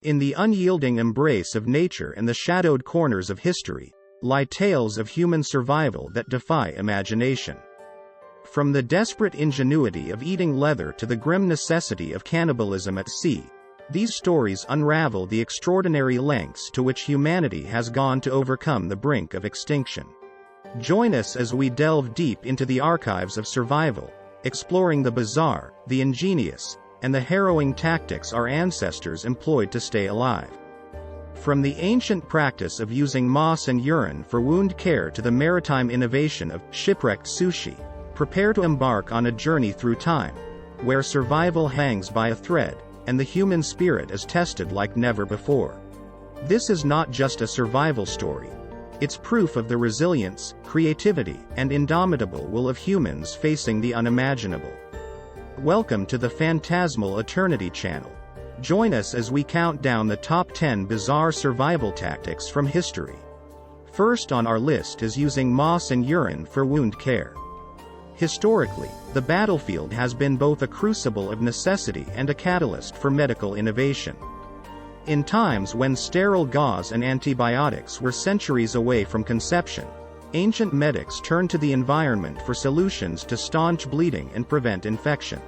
In the unyielding embrace of nature and the shadowed corners of history, lie tales of human survival that defy imagination. From the desperate ingenuity of eating leather to the grim necessity of cannibalism at sea, these stories unravel the extraordinary lengths to which humanity has gone to overcome the brink of extinction. Join us as we delve deep into the archives of survival, exploring the bizarre, the ingenious, and the harrowing tactics our ancestors employed to stay alive. From the ancient practice of using moss and urine for wound care to the maritime innovation of shipwrecked sushi, prepare to embark on a journey through time, where survival hangs by a thread, and the human spirit is tested like never before. This is not just a survival story. It's proof of the resilience, creativity, and indomitable will of humans facing the unimaginable. Welcome to the Phantasmal Eternity channel. Join us as we count down the top 10 bizarre survival tactics from history. First on our list is using moss and urine for wound care. Historically, the battlefield has been both a crucible of necessity and a catalyst for medical innovation. In times when sterile gauze and antibiotics were centuries away from conception, ancient medics turned to the environment for solutions to staunch bleeding and prevent infection.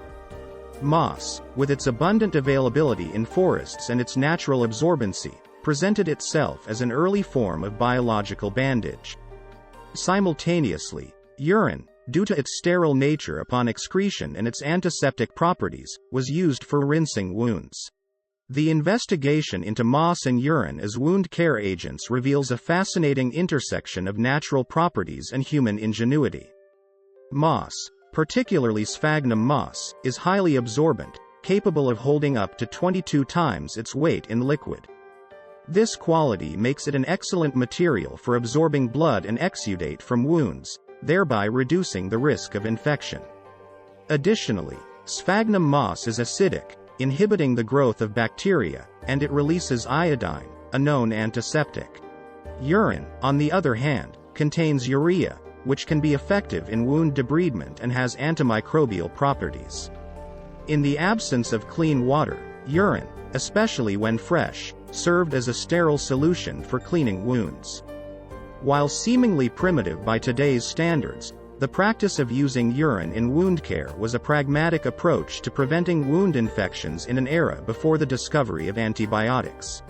Moss, with its abundant availability in forests and its natural absorbency, presented itself as an early form of biological bandage. Simultaneously, urine, due to its sterile nature upon excretion and its antiseptic properties, was used for rinsing wounds. The investigation into moss and urine as wound care agents reveals a fascinating intersection of natural properties and human ingenuity. Moss, particularly sphagnum moss, is highly absorbent, capable of holding up to 22 times its weight in liquid. This quality makes it an excellent material for absorbing blood and exudate from wounds, thereby reducing the risk of infection. Additionally, sphagnum moss is acidic, inhibiting the growth of bacteria, and it releases iodine, a known antiseptic. Urine, on the other hand, contains urea, which can be effective in wound debridement and has antimicrobial properties. In the absence of clean water, urine, especially when fresh, served as a sterile solution for cleaning wounds. While seemingly primitive by today's standards, the practice of using urine in wound care was a pragmatic approach to preventing wound infections in an era before the discovery of antibiotics.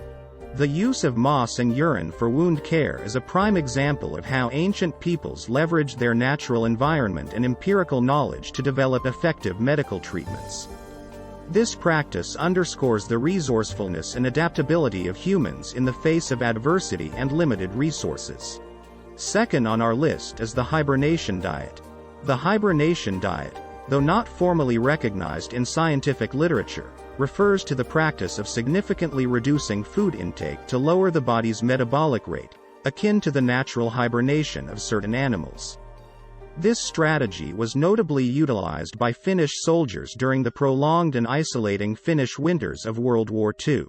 The use of moss and urine for wound care is a prime example of how ancient peoples leveraged their natural environment and empirical knowledge to develop effective medical treatments. This practice underscores the resourcefulness and adaptability of humans in the face of adversity and limited resources. Second on our list is the hibernation diet. The hibernation diet, though not formally recognized in scientific literature, refers to the practice of significantly reducing food intake to lower the body's metabolic rate, akin to the natural hibernation of certain animals. This strategy was notably utilized by Finnish soldiers during the prolonged and isolating Finnish winters of World War II.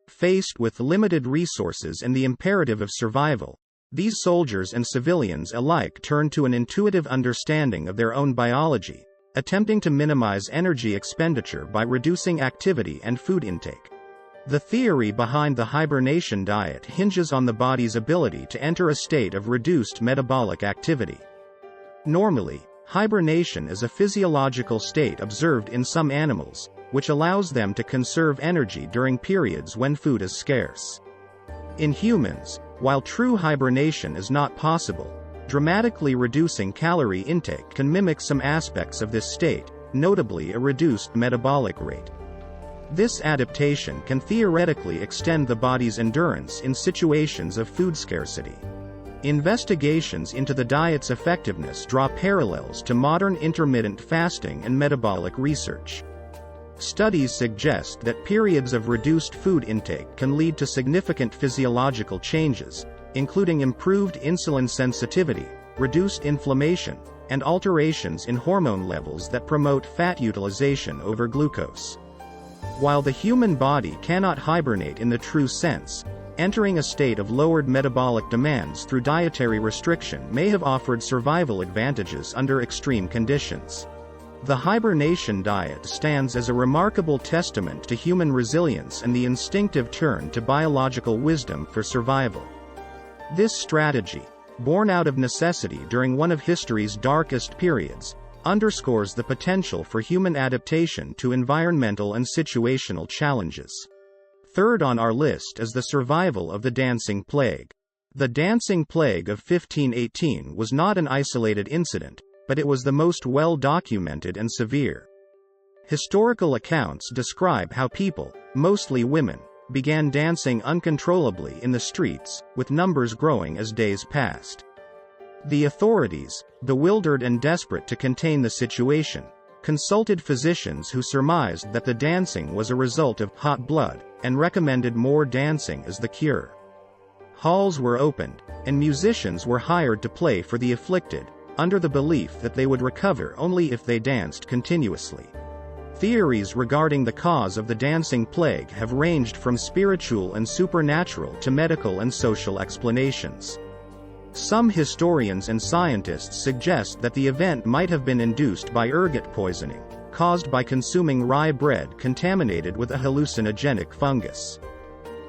Faced with limited resources and the imperative of survival, these soldiers and civilians alike turned to an intuitive understanding of their own biology, attempting to minimize energy expenditure by reducing activity and food intake. The theory behind the hibernation diet hinges on the body's ability to enter a state of reduced metabolic activity. Normally, hibernation is a physiological state observed in some animals, which allows them to conserve energy during periods when food is scarce. In humans, while true hibernation is not possible, dramatically reducing calorie intake can mimic some aspects of this state, notably a reduced metabolic rate. This adaptation can theoretically extend the body's endurance in situations of food scarcity. Investigations into the diet's effectiveness draw parallels to modern intermittent fasting and metabolic research. Studies suggest that periods of reduced food intake can lead to significant physiological changes, including improved insulin sensitivity, reduced inflammation, and alterations in hormone levels that promote fat utilization over glucose. While the human body cannot hibernate in the true sense, entering a state of lowered metabolic demands through dietary restriction may have offered survival advantages under extreme conditions. The hibernation diet stands as a remarkable testament to human resilience and the instinctive turn to biological wisdom for survival. This strategy, born out of necessity during one of history's darkest periods, underscores the potential for human adaptation to environmental and situational challenges. Third on our list is the survival of the dancing plague. The dancing plague of 1518 was not an isolated incident, but it was the most well-documented and severe. Historical accounts describe how people, mostly women, began dancing uncontrollably in the streets, with numbers growing as days passed. The authorities, bewildered and desperate to contain the situation, consulted physicians who surmised that the dancing was a result of hot blood, and recommended more dancing as the cure. Halls were opened, and musicians were hired to play for the afflicted, under the belief that they would recover only if they danced continuously. Theories regarding the cause of the dancing plague have ranged from spiritual and supernatural to medical and social explanations. Some historians and scientists suggest that the event might have been induced by ergot poisoning, caused by consuming rye bread contaminated with a hallucinogenic fungus.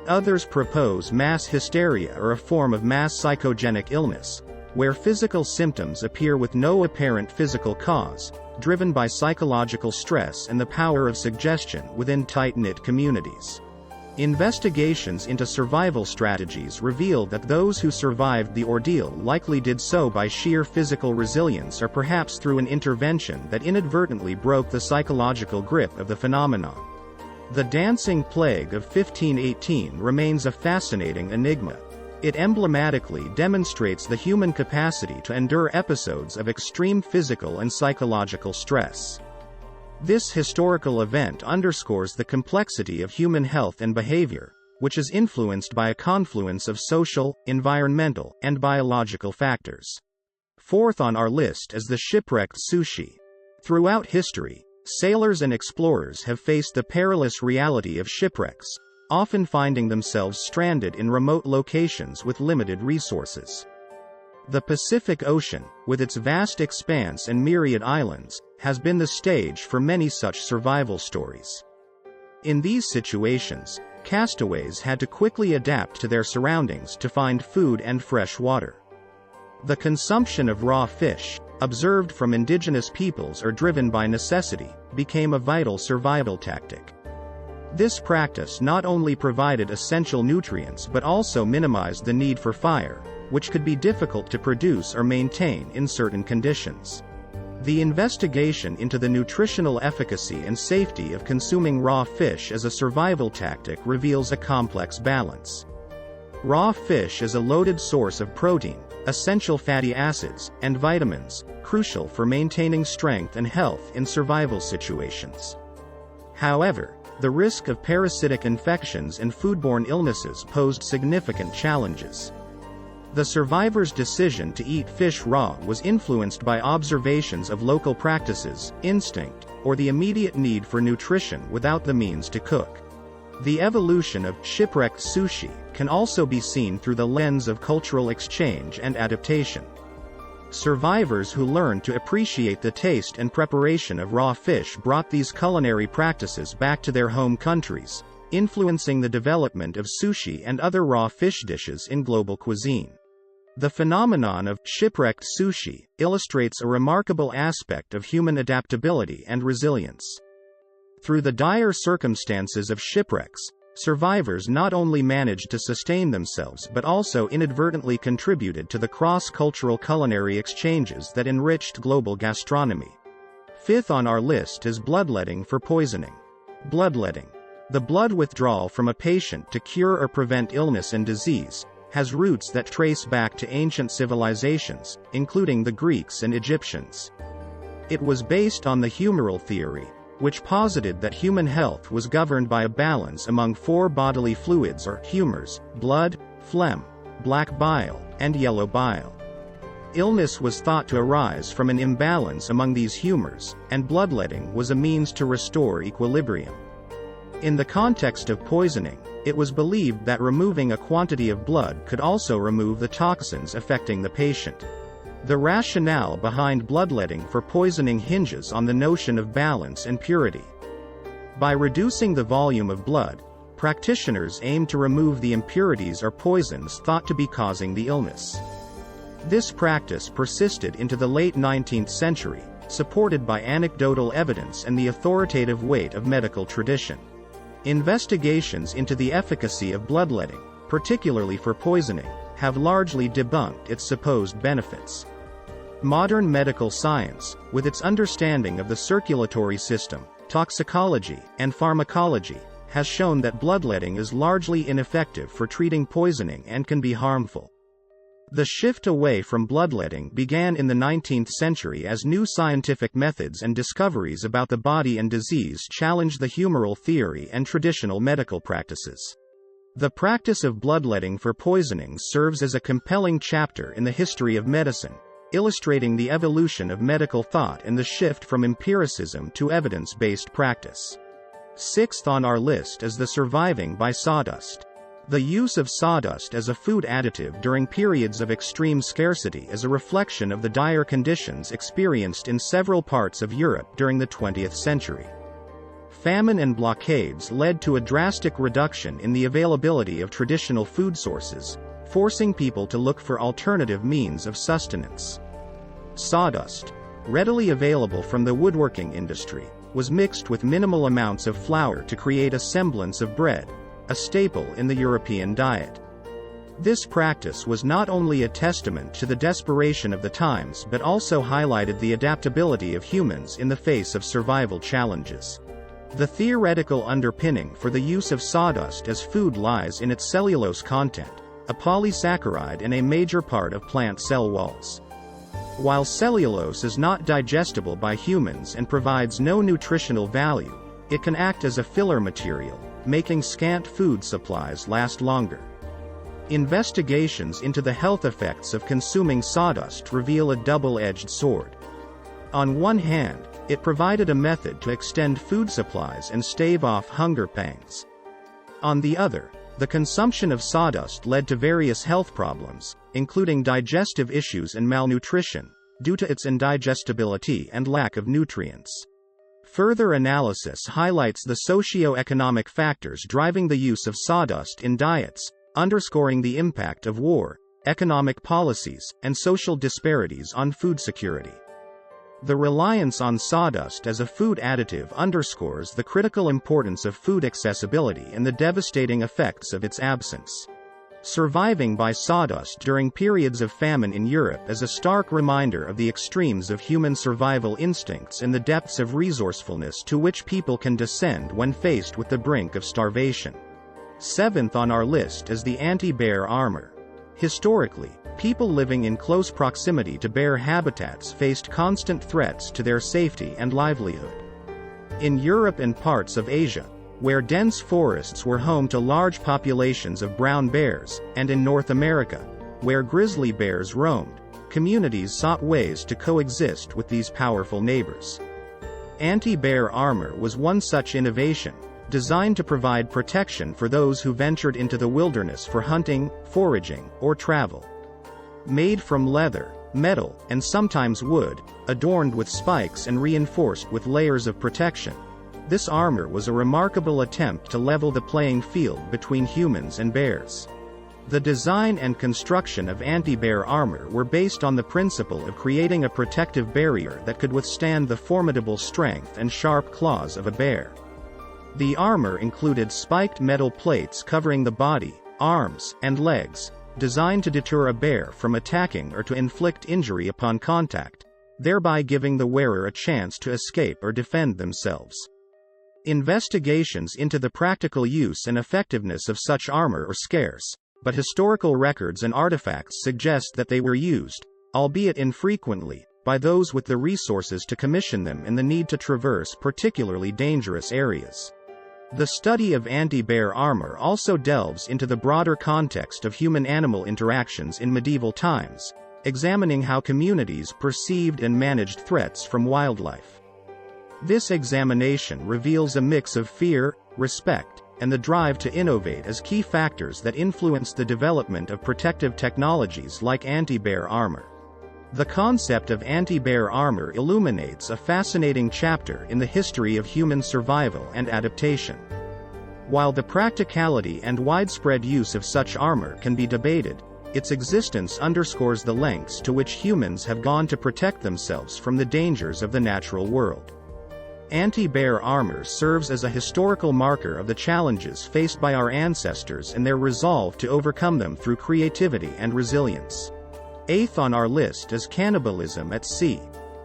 Others propose mass hysteria or a form of mass psychogenic illness, where physical symptoms appear with no apparent physical cause, driven by psychological stress and the power of suggestion within tight-knit communities. Investigations into survival strategies reveal that those who survived the ordeal likely did so by sheer physical resilience or perhaps through an intervention that inadvertently broke the psychological grip of the phenomenon. The dancing plague of 1518 remains a fascinating enigma. It emblematically demonstrates the human capacity to endure episodes of extreme physical and psychological stress. This historical event underscores the complexity of human health and behavior, which is influenced by a confluence of social, environmental, and biological factors. Fourth on our list is the shipwrecked Sushi. Throughout history, sailors and explorers have faced the perilous reality of shipwrecks, often finding themselves stranded in remote locations with limited resources. The Pacific Ocean, with its vast expanse and myriad islands, has been the stage for many such survival stories. In these situations, castaways had to quickly adapt to their surroundings to find food and fresh water. The consumption of raw fish, observed from indigenous peoples or driven by necessity, became a vital survival tactic. This practice not only provided essential nutrients but also minimized the need for fire, which could be difficult to produce or maintain in certain conditions. The investigation into the nutritional efficacy and safety of consuming raw fish as a survival tactic reveals a complex balance. Raw fish is a loaded source of protein, essential fatty acids, and vitamins, crucial for maintaining strength and health in survival situations. However, the risk of parasitic infections and foodborne illnesses posed significant challenges. The survivors' decision to eat fish raw was influenced by observations of local practices, instinct, or the immediate need for nutrition without the means to cook. The evolution of shipwrecked sushi can also be seen through the lens of cultural exchange and adaptation. Survivors who learned to appreciate the taste and preparation of raw fish brought these culinary practices back to their home countries, influencing the development of sushi and other raw fish dishes in global cuisine. The phenomenon of shipwrecked sushi illustrates a remarkable aspect of human adaptability and resilience. Through the dire circumstances of shipwrecks, survivors not only managed to sustain themselves but also inadvertently contributed to the cross-cultural culinary exchanges that enriched global gastronomy. Fifth on our list is bloodletting for poisoning. Bloodletting, the blood withdrawal from a patient to cure or prevent illness and disease, has roots that trace back to ancient civilizations, including the Greeks and Egyptians. It was based on the humoral theory, which posited that human health was governed by a balance among four bodily fluids or humors: blood, phlegm, black bile, and yellow bile. Illness was thought to arise from an imbalance among these humors, and bloodletting was a means to restore equilibrium. In the context of poisoning, it was believed that removing a quantity of blood could also remove the toxins affecting the patient. The rationale behind bloodletting for poisoning hinges on the notion of balance and purity. By reducing the volume of blood, practitioners aim to remove the impurities or poisons thought to be causing the illness. This practice persisted into the late 19th century, supported by anecdotal evidence and the authoritative weight of medical tradition. Investigations into the efficacy of bloodletting, particularly for poisoning, have largely debunked its supposed benefits. Modern medical science, with its understanding of the circulatory system, toxicology, and pharmacology, has shown that bloodletting is largely ineffective for treating poisoning and can be harmful. The shift away from bloodletting began in the 19th century as new scientific methods and discoveries about the body and disease challenged the humoral theory and traditional medical practices. The practice of bloodletting for poisonings serves as a compelling chapter in the history of medicine, illustrating the evolution of medical thought and the shift from empiricism to evidence-based practice. Sixth on our list is the surviving by sawdust. The use of sawdust as a food additive during periods of extreme scarcity is a reflection of the dire conditions experienced in several parts of Europe during the 20th century. Famine and blockades led to a drastic reduction in the availability of traditional food sources, forcing people to look for alternative means of sustenance. Sawdust, readily available from the woodworking industry, was mixed with minimal amounts of flour to create a semblance of bread, a staple in the European diet. This practice was not only a testament to the desperation of the times but also highlighted the adaptability of humans in the face of survival challenges. The theoretical underpinning for the use of sawdust as food lies in its cellulose content, a polysaccharide and a major part of plant cell walls. While cellulose is not digestible by humans and provides no nutritional value, it can act as a filler material, making scant food supplies last longer. Investigations into the health effects of consuming sawdust reveal a double-edged sword. On one hand, it provided a method to extend food supplies and stave off hunger pangs. On the other, the consumption of sawdust led to various health problems, including digestive issues and malnutrition, due to its indigestibility and lack of nutrients. Further analysis highlights the socio-economic factors driving the use of sawdust in diets, underscoring the impact of war, economic policies, and social disparities on food security. The reliance on sawdust as a food additive underscores the critical importance of food accessibility and the devastating effects of its absence. Surviving by sawdust during periods of famine in Europe is a stark reminder of the extremes of human survival instincts and the depths of resourcefulness to which people can descend when faced with the brink of starvation. Seventh on our list is the anti-bear armor. Historically, people living in close proximity to bear habitats faced constant threats to their safety and livelihood. In Europe and parts of Asia, where dense forests were home to large populations of brown bears, and in North America, where grizzly bears roamed, communities sought ways to coexist with these powerful neighbors. Anti-bear armor was one such innovation, designed to provide protection for those who ventured into the wilderness for hunting, foraging, or travel. Made from leather, metal, and sometimes wood, adorned with spikes and reinforced with layers of protection, this armor was a remarkable attempt to level the playing field between humans and bears. The design and construction of anti-bear armor were based on the principle of creating a protective barrier that could withstand the formidable strength and sharp claws of a bear. The armor included spiked metal plates covering the body, arms, and legs, designed to deter a bear from attacking or to inflict injury upon contact, thereby giving the wearer a chance to escape or defend themselves. Investigations into the practical use and effectiveness of such armor are scarce, but historical records and artifacts suggest that they were used, albeit infrequently, by those with the resources to commission them in the need to traverse particularly dangerous areas. The study of anti-bear armor also delves into the broader context of human-animal interactions in medieval times, examining how communities perceived and managed threats from wildlife. This examination reveals a mix of fear, respect, and the drive to innovate as key factors that influenced the development of protective technologies like anti-bear armor. The concept of anti-bear armor illuminates a fascinating chapter in the history of human survival and adaptation. While the practicality and widespread use of such armor can be debated, its existence underscores the lengths to which humans have gone to protect themselves from the dangers of the natural world. Anti-bear armor serves as a historical marker of the challenges faced by our ancestors and their resolve to overcome them through creativity and resilience. Eighth on our list is cannibalism at sea.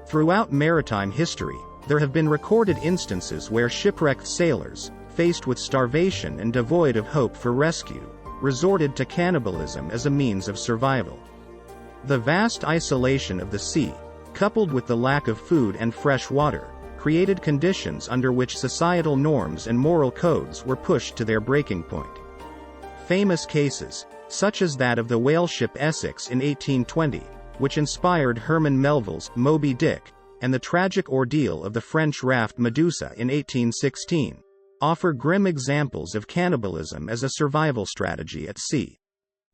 Throughout maritime history, there have been recorded instances where shipwrecked sailors, faced with starvation and devoid of hope for rescue, resorted to cannibalism as a means of survival. The vast isolation of the sea, coupled with the lack of food and fresh water, created conditions under which societal norms and moral codes were pushed to their breaking point. Famous cases, such as that of the whale ship Essex in 1820, which inspired Herman Melville's Moby Dick, and the tragic ordeal of the French raft Medusa in 1816, offer grim examples of cannibalism as a survival strategy at sea.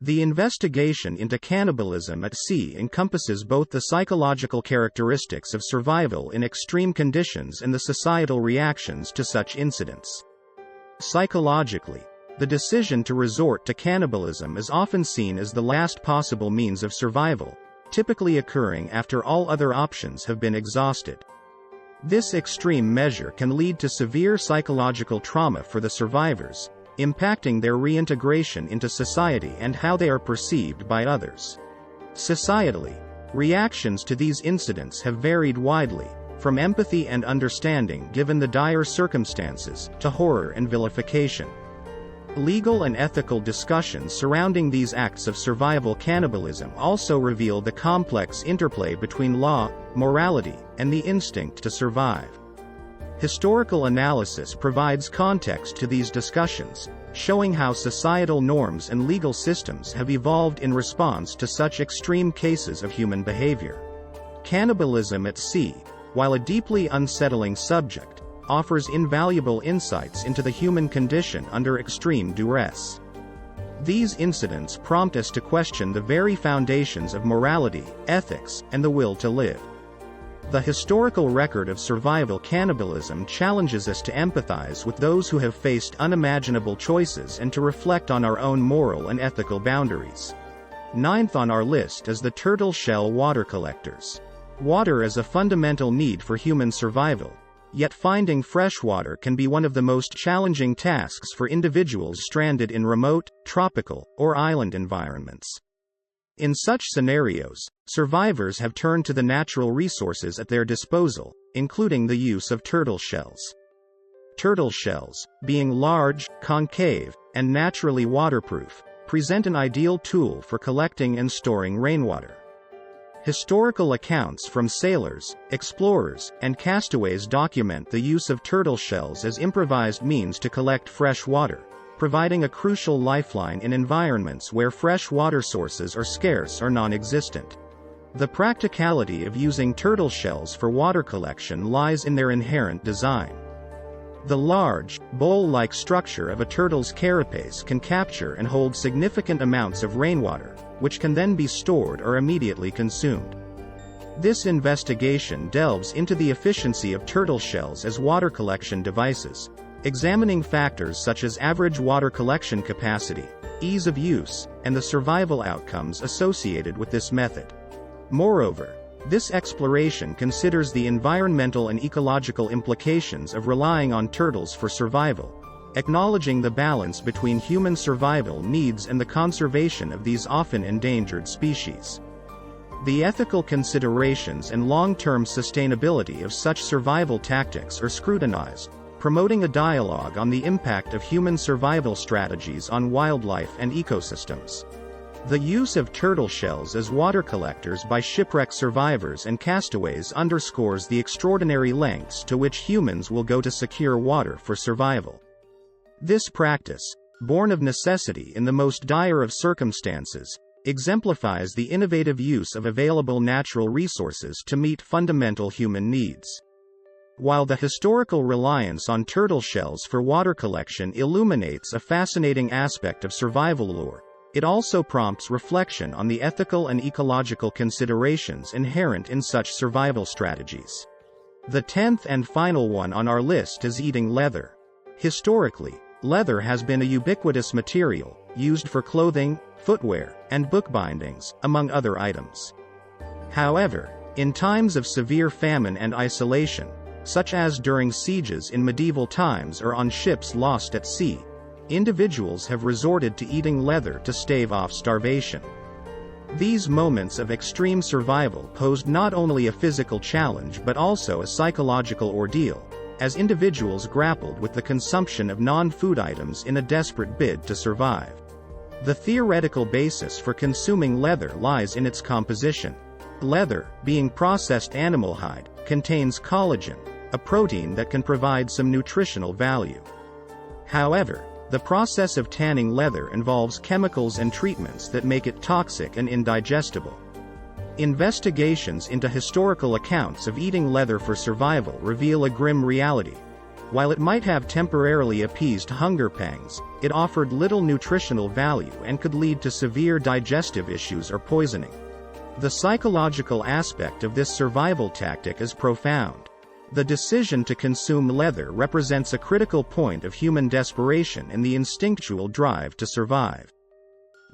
The investigation into cannibalism at sea encompasses both the psychological characteristics of survival in extreme conditions and the societal reactions to such incidents. Psychologically, the decision to resort to cannibalism is often seen as the last possible means of survival, typically occurring after all other options have been exhausted. This extreme measure can lead to severe psychological trauma for the survivors, impacting their reintegration into society and how they are perceived by others. Societally, reactions to these incidents have varied widely, from empathy and understanding given the dire circumstances, to horror and vilification. Legal and ethical discussions surrounding these acts of survival cannibalism also reveal the complex interplay between law, morality, and the instinct to survive. Historical analysis provides context to these discussions, showing how societal norms and legal systems have evolved in response to such extreme cases of human behavior. Cannibalism at sea, while a deeply unsettling subject, offers invaluable insights into the human condition under extreme duress. These incidents prompt us to question the very foundations of morality, ethics, and the will to live. The historical record of survival cannibalism challenges us to empathize with those who have faced unimaginable choices and to reflect on our own moral and ethical boundaries. Ninth on our list is the turtle shell water collectors. Water is a fundamental need for human survival, yet finding fresh water can be one of the most challenging tasks for individuals stranded in remote, tropical, or island environments. In such scenarios, survivors have turned to the natural resources at their disposal, including the use of turtle shells. Turtle shells, being large, concave, and naturally waterproof, present an ideal tool for collecting and storing rainwater. Historical accounts from sailors, explorers, and castaways document the use of turtle shells as improvised means to collect fresh water, providing a crucial lifeline in environments where fresh water sources are scarce or non-existent. The practicality of using turtle shells for water collection lies in their inherent design. The large, bowl-like structure of a turtle's carapace can capture and hold significant amounts of rainwater, which can then be stored or immediately consumed. This investigation delves into the efficiency of turtle shells as water collection devices, examining factors such as average water collection capacity, ease of use, and the survival outcomes associated with this method. Moreover, this exploration considers the environmental and ecological implications of relying on turtles for survival, acknowledging the balance between human survival needs and the conservation of these often endangered species. The ethical considerations and long-term sustainability of such survival tactics are scrutinized, promoting a dialogue on the impact of human survival strategies on wildlife and ecosystems. The use of turtle shells as water collectors by shipwreck survivors and castaways underscores the extraordinary lengths to which humans will go to secure water for survival. This practice, born of necessity in the most dire of circumstances, exemplifies the innovative use of available natural resources to meet fundamental human needs. While the historical reliance on turtle shells for water collection illuminates a fascinating aspect of survival lore, It also prompts reflection on the ethical and ecological considerations inherent in such survival strategies. The 10th and final one on our list is eating leather. Historically, leather has been a ubiquitous material, used for clothing, footwear, and bookbindings, among other items. However, in times of severe famine and isolation, such as during sieges in medieval times or on ships lost at sea, individuals have resorted to eating leather to stave off starvation. These moments of extreme survival posed not only a physical challenge but also a psychological ordeal, as individuals grappled with the consumption of non-food items in a desperate bid to survive. The theoretical basis for consuming leather lies in its composition. Leather, being processed animal hide, contains collagen, a protein that can provide some nutritional value. However, the process of tanning leather involves chemicals and treatments that make it toxic and indigestible. Investigations into historical accounts of eating leather for survival reveal a grim reality. While it might have temporarily appeased hunger pangs, it offered little nutritional value and could lead to severe digestive issues or poisoning. The psychological aspect of this survival tactic is profound. The decision to consume leather represents a critical point of human desperation and the instinctual drive to survive.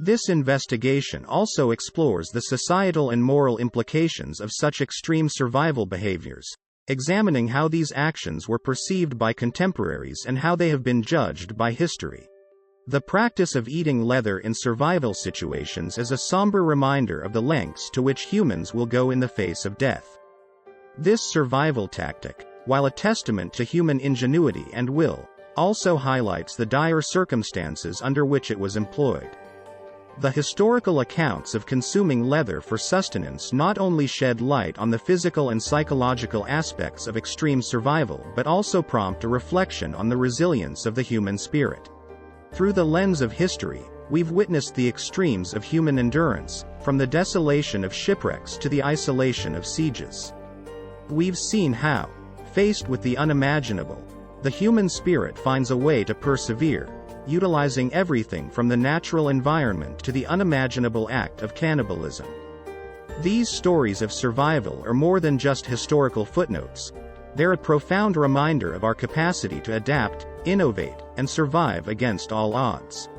This investigation also explores the societal and moral implications of such extreme survival behaviors, examining how these actions were perceived by contemporaries and how they have been judged by history. The practice of eating leather in survival situations is a somber reminder of the lengths to which humans will go in the face of death. This survival tactic, while a testament to human ingenuity and will, also highlights the dire circumstances under which it was employed. The historical accounts of consuming leather for sustenance not only shed light on the physical and psychological aspects of extreme survival but also prompt a reflection on the resilience of the human spirit. Through the lens of history, we've witnessed the extremes of human endurance, from the desolation of shipwrecks to the isolation of sieges. We've seen how, faced with the unimaginable, the human spirit finds a way to persevere, utilizing everything from the natural environment to the unimaginable act of cannibalism. These stories of survival are more than just historical footnotes. They're a profound reminder of our capacity to adapt, innovate, and survive against all odds.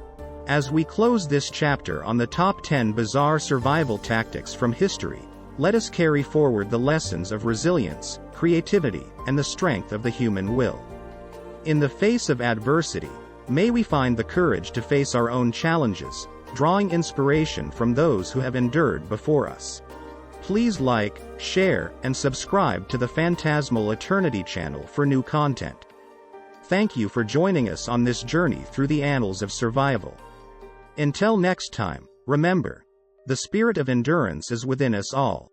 As we close this chapter on the top 10 bizarre survival tactics from history, let us carry forward the lessons of resilience, creativity, and the strength of the human will. In the face of adversity, may we find the courage to face our own challenges, drawing inspiration from those who have endured before us. Please like, share, and subscribe to the Phantasmal Eternity channel for new content. Thank you for joining us on this journey through the annals of survival. Until next time, remember, the spirit of endurance is within us all.